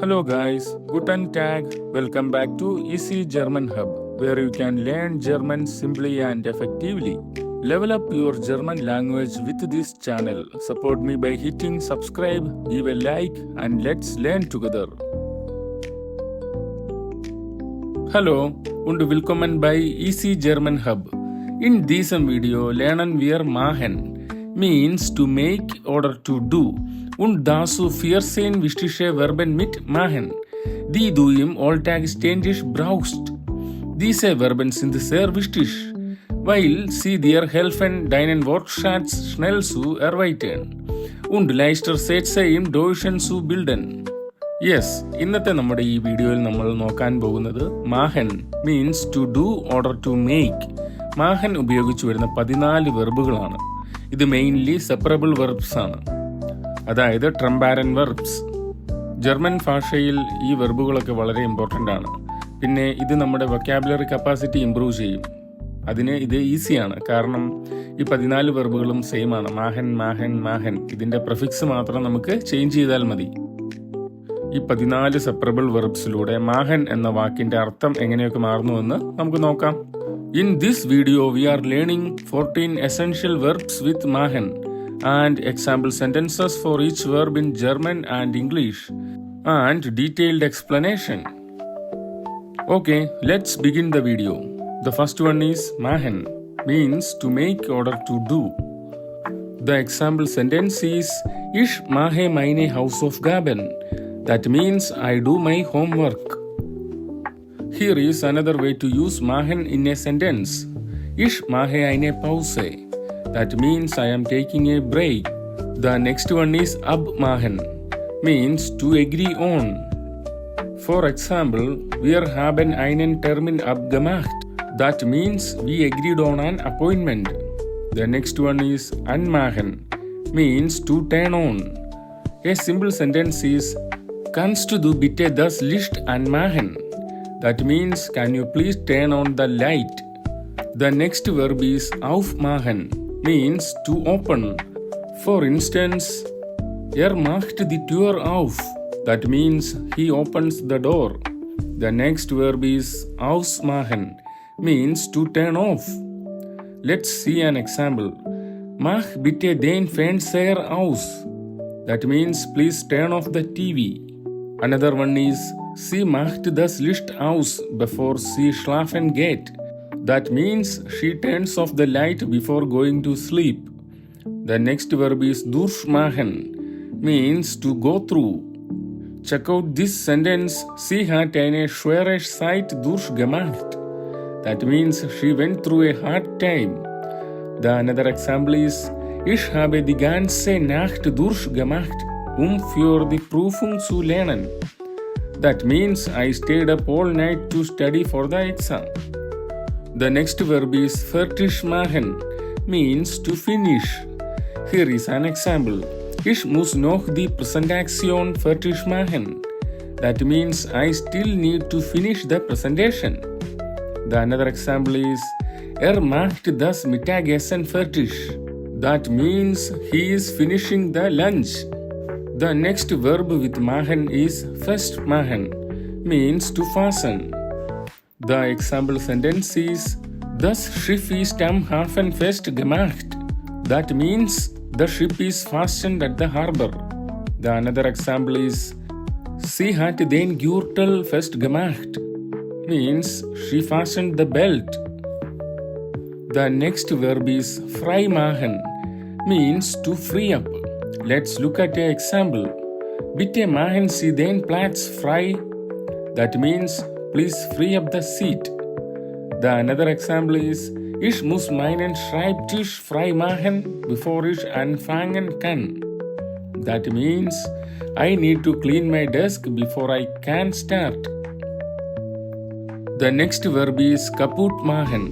Hello guys, Guten Tag. Welcome back to Easy German Hub, where you can learn German simply and effectively. Level up your German language with this channel. Support me by hitting subscribe, give a like, and let's learn together. Hallo und willkommen bei Easy German Hub. In diesem Video lernen wir Machen, means to make oder to do. Und dazu 14 wichtige Verben mit machen, die du im Alltag ständig brauchst. Diese Verben sind sehr wichtig, weil sie dir helfen, deinen Wortschatz schnell zu erweitern und leichter Sätze im Deutschen zu bilden. Yes, ഇന്നത്തെ നമ്മുടെ ഈ വീഡിയോയിൽ നമ്മൾ നോക്കാൻ പോകുന്നത് മാഹൻ means to do order to make. മാഹൻ ഉപയോഗിച്ചു വരുന്ന 14 വെർബുകളാണ്. ഇത് മെയിൻലി സെപ്പറബിൾ വെർബ്സ് ആണ്, അതായത് ട്രംബാരൻ വെർബ്സ്. ജർമ്മൻ ഭാഷയിൽ ഈ വെർബുകളൊക്കെ വളരെ ഇമ്പോർട്ടൻ്റ് ആണ്. പിന്നെ ഇത് നമ്മുടെ വൊക്കാബുലറി കപ്പാസിറ്റി ഇംപ്രൂവ് ചെയ്യും. അതിന് ഇത് ഈസിയാണ്, കാരണം ഈ 14 വെർബുകളും സെയിം ആണ്. മാഹൻ മാഹൻ മാഹൻ, ഇതിൻ്റെ പ്രിഫിക്സ് മാത്രം നമുക്ക് ചേഞ്ച് ചെയ്താൽ മതി. ഈ 14 സെപ്പറബിൾ വെർബ്സിലൂടെ മാഹൻ എന്ന വാക്കിൻ്റെ അർത്ഥം എങ്ങനെയൊക്കെ മാറുന്നുവെന്ന് നമുക്ക് നോക്കാം. In this video V are learning 14 essential verbs with Machen and example sentences for each verb in German and English and detailed explanation. Okay, let's begin the video. The first one is Machen, means to make or to do. The example sentence is Ich mache meine Hausaufgaben. That means I do my homework. Here is another way to use Machen in a sentence. Ich mache eine Pause. That means I am taking a break. The next one is abmachen, means to agree on. For example, wir haben einen Termin abgemacht. That means we agreed on an appointment. The next one is anmachen, means to turn on. A simple sentence is Kannst du bitte das Licht anmachen? That means can you please turn on the light? The next verb is aufmachen, means to open. For instance, macht die Tür auf. That means he opens the door. The next verb is ausmachen, means to turn off. Let's see an example. Mach bitte den Fernseher aus. That means please turn off the TV. Another one is sie macht das Licht aus bevor sie schlafen geht. That means she turns off the light before going to sleep. The next verb is durchmachen, means to go through. Check out this sentence. Sie hat eine schwere Zeit durchgemacht. That means she went through a hard time. The another example is Ich habe die ganze Nacht durchgemacht, für die Prüfung zu lernen. That means I stayed up all night to study for the exam. The next verb is fertig machen, means to finish. Here is an example. Ich muss noch die Präsentation fertig machen. That means I still need to finish the presentation. The another example is macht das Mittagessen fertig. That means he is finishing the lunch. The next verb with Machen is festmachen, means to fasten. The example sentence is Das Schiff ist am Hafen festgemacht. That means the ship is fastened at the harbor. The another example is Sie hat den Gürtel festgemacht, means she fastened the belt. The next verb is freimachen, means to free up. Let's look at an example. Bitte machen Sie den Platz frei. That means please free up the seat. The another example is Ich muss meinen Schreibtisch frei machen, bevor ich anfangen kann. That means I need to clean my desk before I can start. The next verb is kaputt machen,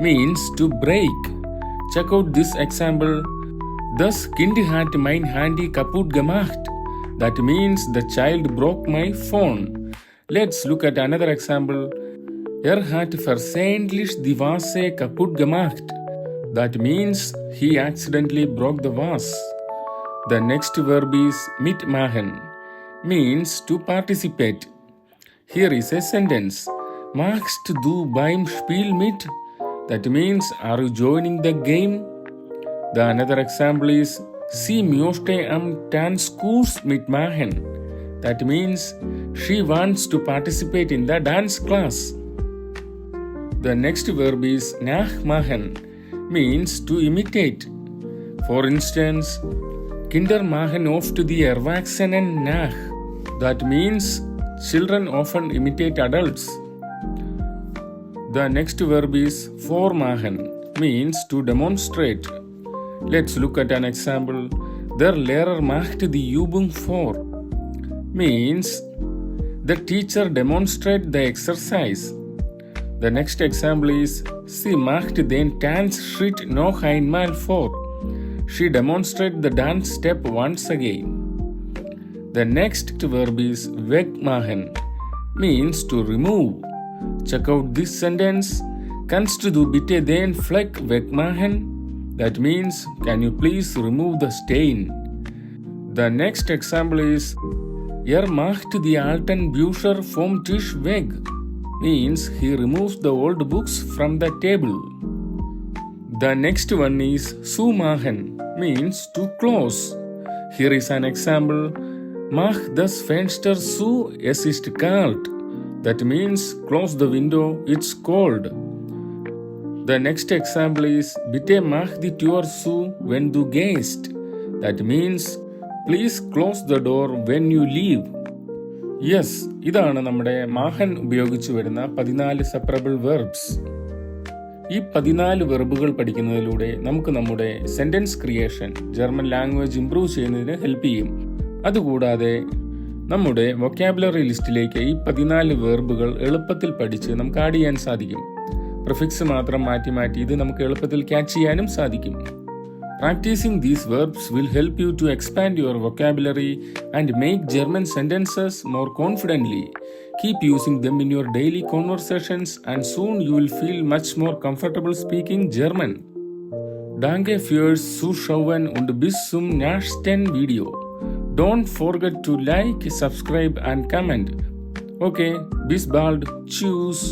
means to break. Check out this example. Das Kind hat mein Handy kaputt gemacht. That means the child broke my phone. Let's look at another example. Hat versehentlich die Vase kaputt gemacht. That means he accidentally broke the vase. The next verb is mitmachen, means to participate. Here is a sentence. Magst du beim Spiel mit? That means, are you joining the game? The another example is, Sie möchte am Tanzkurs mitmachen. That means, she wants to participate in the dance class. The next verb is nachmachen, means to imitate. For instance, Kinder machen oft die Erwachsenen nach. That means, children often imitate adults. The next verb is vormachen, means to demonstrate. Let's look at an example. Der Lehrer macht die Übung vor, means the teacher demonstrates the exercise. The next example is Sie macht den Tanzschritt noch einmal vor. She demonstrates the dance step once again. The next verb is wegmachen, means to remove. Check out this sentence. Kannst du bitte den Fleck wegmachen? That means, can you please remove the stain? The next example is macht die alten Bücher vom Tisch weg, means he removes the old books from the table. The next one is zumachen, means to close. Here is an example. Mach das Fenster zu, es ist kalt. That means, close the window, it's cold. The next example is, bitte mach die Tür zu, wenn du gehst. That means, please close the door when you leave. Yes, ഇതാണ് നമ്മുടെ മാഹൻ ഉപയോഗിച്ചു വരുന്ന 14 separable verbs. ഈ 14 വെർബുകൾ പഠിക്കുന്നതിലൂടെ നമുക്ക് നമ്മുടെ sentence creation German language improve ചെയ്യുന്നതിന് help ചെയ്യും. അതുകൂടാതെ നമ്മുടെ വൊക്കാബുലറി ലിസ്റ്റിലേക്ക് ഈ 14 വെർബുകൾ എളുപ്പത്തിൽ പഠിച്ച് നമുക്ക് ആഡ് ചെയ്യാൻ സാധിക്കും. പ്രിഫിക്സ് മാത്രം മാറ്റി മാറ്റി ഇത് നമുക്ക് എളുപ്പത്തിൽ ക്യാച്ച് ചെയ്യാനും സാധിക്കും. Practicing these verbs will help you to expand your vocabulary and make German sentences more confidently. Keep using them in your daily conversations and soon you will feel much more comfortable speaking German. Danke fürs Zuschauen und bis zum nächsten Video. Don't forget to like, subscribe and comment. Okay, bis bald. Tschüss.